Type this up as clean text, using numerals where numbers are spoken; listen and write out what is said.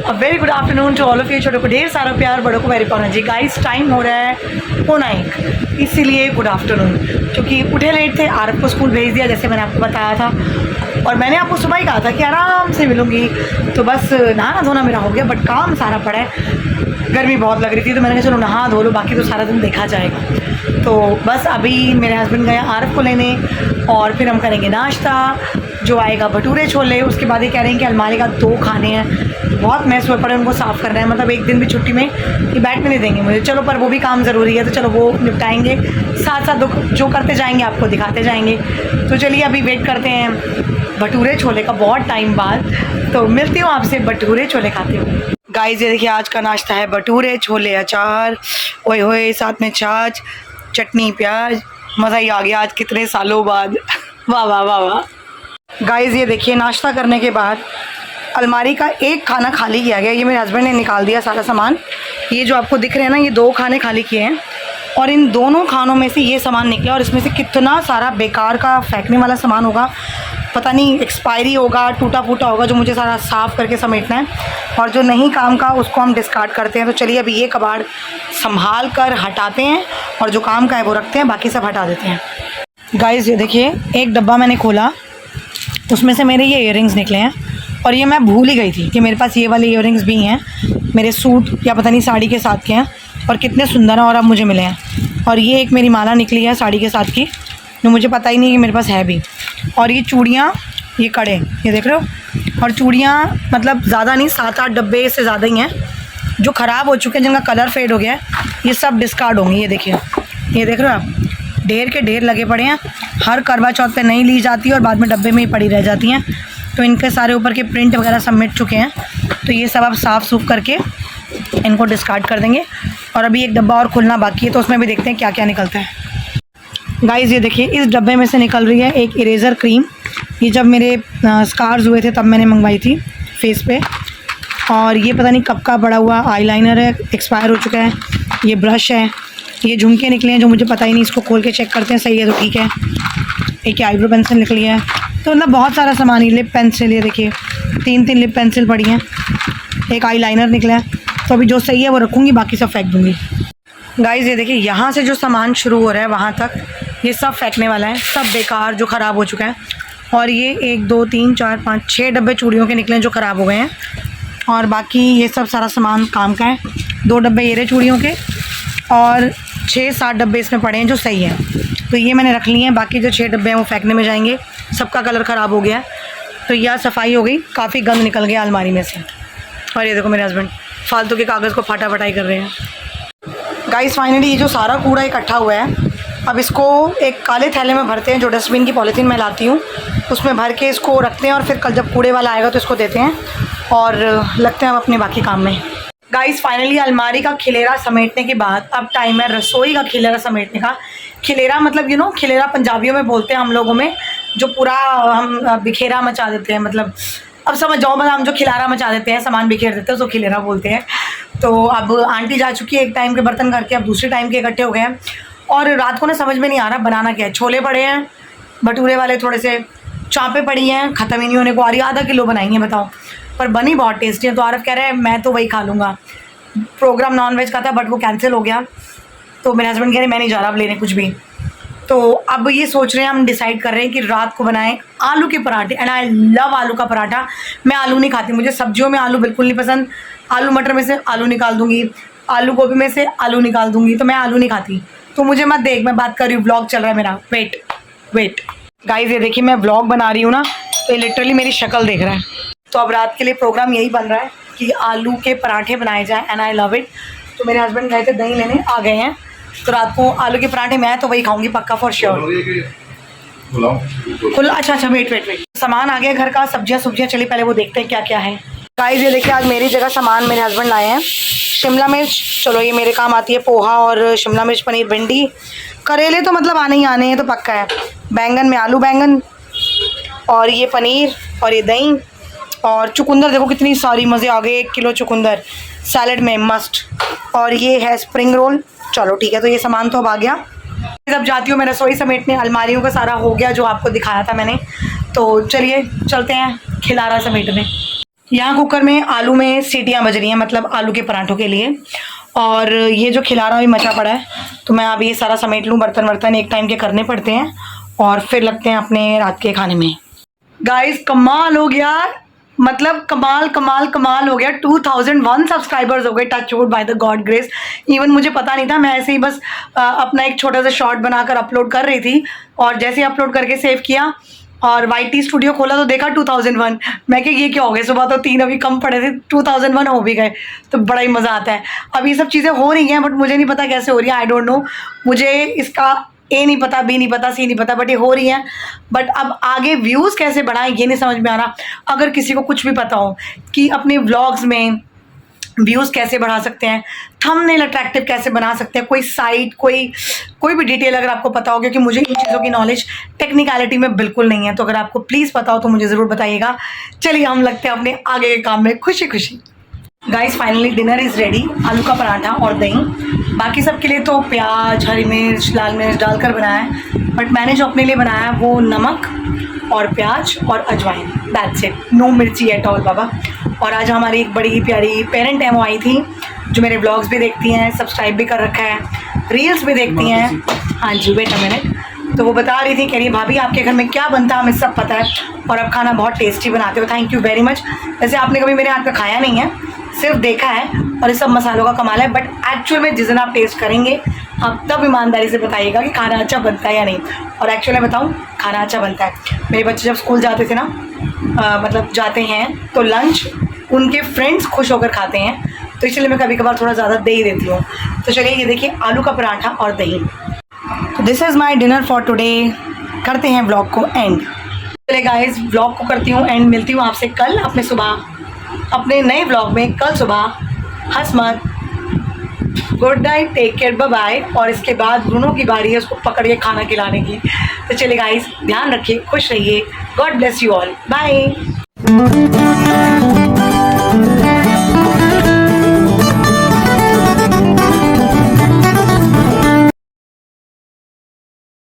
Very good afternoon to all of you. छोटों को ढेर सारा प्यार, बड़ों को वेरी पाना जी। गाइस टाइम हो रहा है 9:01, इसीलिए गुड आफ्टरनून। क्योंकि उठे लेट थे, आरफ को स्कूल भेज दिया जैसे मैंने आपको बताया था, और मैंने आपको सुबह ही कहा था कि आराम से मिलूंगी। तो बस नहाना धोना मेरा हो गया, बट काम सारा पड़ा है। गर्मी बहुत लग रही थी तो मैंने कहा चलो नहा धो लो, बाकी तो सारा दिन देखा जाएगा। तो बस अभी मेरे हस्बैंड गए आरफ को लेने और फिर हम करेंगे नाश्ता, जो आएगा भटूरे छोले। उसके बाद ये कह रहे हैं कि अलमारी का 2 खाने हैं, बहुत मैस हुए पड़े, उनको साफ़ करना है। मतलब एक दिन भी छुट्टी में ये बैठने नहीं देंगे मुझे। चलो पर वो भी काम ज़रूरी है तो चलो वो निपटाएंगे, साथ साथ जो करते जाएंगे आपको दिखाते जाएंगे। तो चलिए अभी वेट करते हैं भटूरे छोले का बहुत टाइम बाद। तो मिलती हूँ आपसे भटूरे छोले खाते हुए। गाइस ये देखिए आज का नाश्ता है भटूरे छोले, अचार, ओए होए, साथ में छाछ, चटनी, प्याज। मज़ा ही आ गया आज कितने सालों बाद। वाह वाह वाह वाह। गाइस ये देखिए नाश्ता करने के बाद अलमारी का एक खाना खाली किया गया। ये मेरे हस्बैंड ने निकाल दिया सारा सामान। ये जो आपको दिख रहे हैं ना, ये 2 खाने खाली किए हैं और इन दोनों खानों में से ये सामान निकला। और इसमें से कितना सारा बेकार का फेंकने वाला सामान होगा, पता नहीं, एक्सपायरी होगा, टूटा फूटा होगा, जो मुझे सारा साफ़ करके समेटना है। और जो नहीं काम का उसको हम डिस्कार्ड करते हैं। तो चलिए अभी ये कबाड़ संभाल कर हटाते हैं और जो काम का है वो रखते हैं, बाकी सब हटा देते हैं। गाइस ये देखिए एक डब्बा मैंने खोला, उसमें से मेरे ये इयररिंग्स निकले हैं। और ये मैं भूल ही गई थी कि मेरे पास ये वाले इयररिंग्स भी हैं, मेरे सूट या पता नहीं साड़ी के साथ के हैं, और कितने सुंदर हैं और अब मुझे मिले हैं। और ये एक मेरी माला निकली है साड़ी के साथ की, जो मुझे पता ही नहीं कि मेरे पास है भी। और ये चूड़ियाँ, ये कड़े, ये देख रहे हो। और चूड़ियाँ मतलब ज़्यादा नहीं, 7-8 डब्बे से ज़्यादा ही हैं, जो ख़राब हो चुके हैं, जिनका कलर फेड हो गया है। ये सब डिस्कार्ड होंगे। ये देखिए, ये देख रहे हो आप, ढेर के ढेर लगे पड़े हैं। हर करवा चौथ पे नहीं ली जाती और बाद में डब्बे में ही पड़ी रह जाती हैं। तो इनके सारे ऊपर के प्रिंट वगैरह सब मिट चुके हैं। तो ये सब आप साफ़ सूफ करके इनको डिस्कार्ड कर देंगे। और अभी एक डब्बा और खुलना बाकी है, तो उसमें भी देखते हैं क्या क्या निकलता है। गाइस ये देखिए इस डब्बे में से निकल रही है एक इरेज़र क्रीम। ये जब मेरे स्कार्स हुए थे तब मैंने मंगवाई थी फेस पे। और ये पता नहीं कब का पड़ा हुआ आईलाइनर है, एक्सपायर हो चुका है। ये ब्रश है, ये झुमके निकले हैं जो मुझे पता ही नहीं, इसको खोल के चेक करते हैं, सही है तो ठीक है। एक आईब्रो पेंसिल निकली है। तो मतलब बहुत सारा सामान ही, लिप पेंसिल, ये देखिए 3 लिप पेंसिल पड़ी हैं, एक आईलाइनर निकला है। तो अभी जो सही है वो रखूँगी, बाकी सब फेंक दूँगी। गाइस ये देखिए यहाँ से जो सामान शुरू हो रहा है वहाँ तक ये सब फेंकने वाला है, सब बेकार जो ख़राब हो चुका है। और ये 1 2 3 4 5 6 डब्बे चूड़ियों के निकले हैं जो ख़राब हो गए हैं। और बाकी ये सब सारा सामान काम का है। 2 डब्बे ये रहे चूड़ियों के और 6-7 डब्बे इसमें पड़े हैं जो सही हैं। तो ये मैंने रख लिए हैं, बाकी जो 6 डब्बे हैं वो फेंकने में जाएंगे। सबका कलर ख़राब हो गया है। तो यह सफाई हो गई, काफ़ी गंद निकल गया अलमारी में से। और ये देखो मेरे हस्बैंड फालतू के कागज़ को फटाफटाई कर रहे हैं। गाइस फाइनली ये जो सारा कूड़ा इकट्ठा हुआ है, अब इसको एक काले थैले में भरते हैं, जो डस्टबिन की पॉलीथीन मैं लाती हूँ उसमें भर के इसको रखते हैं। और फिर कल जब कूड़े वाला आएगा तो इसको देते हैं और लगते हैं हम अपने बाकी काम में। गाइस फाइनली अलमारी का खिलेरा समेटने के बाद अब टाइम है रसोई का खिलेरा समेटने का। खिलेरा मतलब यू नो, खिलेरा पंजाबियों में बोलते हैं हम लोगों में, जो पूरा हम बिखेरा मचा देते हैं। मतलब अब समझ जाओ, मतलब हम जो खिलारा मचा देते हैं, सामान बिखेर देते हैं, उसको खिलेरा बोलते हैं। तो अब आंटी जा चुकी है एक टाइम के बर्तन करके, अब दूसरे टाइम के इकट्ठे हो गए हैं। और रात को ना समझ में नहीं आ रहा बनाना क्या है। छोले पड़े हैं भटूरे वाले, थोड़े से चाँपें पड़ी हैं, ख़त्म ही नहीं होने को आ रही। आधा किलो बनाएंगे बताओ, पर बनी बहुत टेस्टी है। तो आरफ कह रहे हैं मैं तो वही खा लूँगा। प्रोग्राम नॉनवेज का था बट वो कैंसिल हो गया, तो मेरे हस्बैंड कह रहे मैं नहीं जा रहा अब लेने कुछ भी। तो अब ये सोच रहे हैं, हम डिसाइड कर रहे हैं कि रात को बनाएं आलू के पराठे। एंड आई लव आलू का पराठा। मैं आलू नहीं खाती, मुझे सब्जियों में आलू बिल्कुल नहीं पसंद। आलू मटर में से आलू निकाल दूँगी, आलू गोभी में से आलू निकाल दूँगी, तो मैं आलू नहीं खाती। तो मुझे मत देख, मैं बात कर रही हूँ, ब्लॉग चल रहा है मेरा। वेट गाइस ये देखिए मैं ब्लॉग बना रही हूँ ना, तो ये लिटरली मेरी शक्ल देख रहा है। तो अब रात के लिए प्रोग्राम यही बन रहा है कि आलू के पराठे बनाए जाए। And I love it. तो मेरे हस्बैंड गए थे दही लेने, आ गए हैं। तो रात को आलू के पराठे मैं तो वही खाऊंगी पक्का, फॉर श्योर। खुला? अच्छा वेट सामान आ गया घर का, सब्जियां। चलिए पहले वो देखते हैं क्या क्या है। गाइस ये देखिए आज मेरी जगह सामान मेरे हस्बैंड लाए हैं। शिमला मिर्च, चलो ये मेरे काम आती है, पोहा और शिमला मिर्च, पनीर, भिंडी, करेले तो मतलब आने ही आने हैं, तो पक्का है। बैंगन में आलू बैंगन, और ये पनीर, और ये दही, और चुकंदर देखो कितनी सारी, मज़े आ गए। 1 किलो चुकंदर सैलड में मस्ट। और ये है स्प्रिंग रोल। चलो ठीक है, तो ये सामान तो अब आ गया। जब जाती हूँ मैं रसोई समेटने, अलमारियों का सारा हो गया जो आपको दिखाया था मैंने। तो चलिए चलते हैं खिलारा समेटने। यहाँ कुकर में आलू में सीटियाँ बज रही हैं, मतलब आलू के पराठों के लिए। और ये जो खिला रहा भी मचा पड़ा है, तो मैं अब ये सारा समेट लूँ। बर्तन वर्तन एक टाइम के करने पड़ते हैं और फिर लगते हैं अपने रात के खाने में। गाइस कमाल हो गया, मतलब कमाल कमाल कमाल हो गया। 2001 सब्सक्राइबर्स हो गए, touch wood, by the God grace. Even मुझे पता नहीं था, मैं ऐसे ही बस अपना एक छोटा सा शॉर्ट बनाकर अपलोड कर रही थी, और जैसे ही अपलोड करके सेव किया और YT स्टूडियो खोला तो देखा 2001। मैं कि ये क्या हो गया, सुबह तो 3 अभी कम पड़े थे, 2001 हो भी गए। तो बड़ा ही मज़ा आता है। अब ये सब चीज़ें हो रही हैं, बट मुझे नहीं पता कैसे हो रही है, आई डोंट नो। मुझे इसका A नहीं पता, B नहीं पता, C नहीं पता, बट ये हो रही है। बट अब आगे व्यूज़ कैसे बढ़ाएं ये नहीं समझ में आ रहा। अगर किसी को कुछ भी पता हो कि अपने व्लॉग्स में व्यूज़ कैसे बढ़ा सकते हैं, थंबनेल अट्रैक्टिव कैसे बना सकते हैं, कोई साइट, कोई भी डिटेल अगर आपको पता हो, क्योंकि मुझे इन चीज़ों की नॉलेज टेक्निकलिटी में बिल्कुल नहीं है, तो अगर आपको प्लीज़ पता हो तो मुझे ज़रूर बताइएगा। चलिए हम लगते हैं अपने आगे के काम में खुशी खुशी। Guys finally dinner is ready. आलू का पराठा और दही, बाकी सब के लिए तो प्याज, हरी मिर्च, लाल मिर्च डालकर बनाया है, बट मैंने जो अपने लिए बनाया है वो नमक और प्याज और अजवाइन, दैट्स इट, नो मिर्ची एट ऑल बाबा। और आज हमारी एक बड़ी प्यारी पेरेंट है, वो आई थी, जो मेरे व्लॉग्स भी देखती हैं, सब्सक्राइब भी कर रखा है, रील्स भी देखती हैं। हाँ जी, वेट अ मिनट। तो वो बता रही थी, कह रही भाभी आपके घर में क्या बनता है हमें सब पता है, और आप खाना बहुत टेस्टी बनाते हो, थैंक यू वेरी मच। वैसे आपने कभी मेरे हाथ का खाया नहीं है, सिर्फ देखा है, और इस सब मसालों का कमाल है, बट एक्चुअल में जिस दिन आप टेस्ट करेंगे आप तब ईमानदारी से बताइएगा कि खाना अच्छा बनता है या नहीं। और एक्चुअली मैं बताऊँ, खाना अच्छा बनता है। मेरे बच्चे जब स्कूल जाते थे ना, मतलब जाते हैं, तो लंच उनके फ्रेंड्स खुश होकर खाते हैं, तो इसलिए मैं कभी कभार थोड़ा ज़्यादा दे ही देती हूँ। तो चलिए ये देखिए, आलू का पराठा और दही। तो this is my dinner for today. करते हैं व्लॉग को एंड। चलिए गाइस, व्लॉग को करती हूँ एंड, मिलती हूँ आपसे कल अपने सुबह अपने नए व्लॉग में। कल सुबह हंस मत, good night, take care, bye bye. और इसके बाद ब्रूनो की बारी है, उसको पकड़ के खाना खिलाने की। तो चलिए गाइस, ध्यान रखिए, खुश रहिए, God bless you all, bye.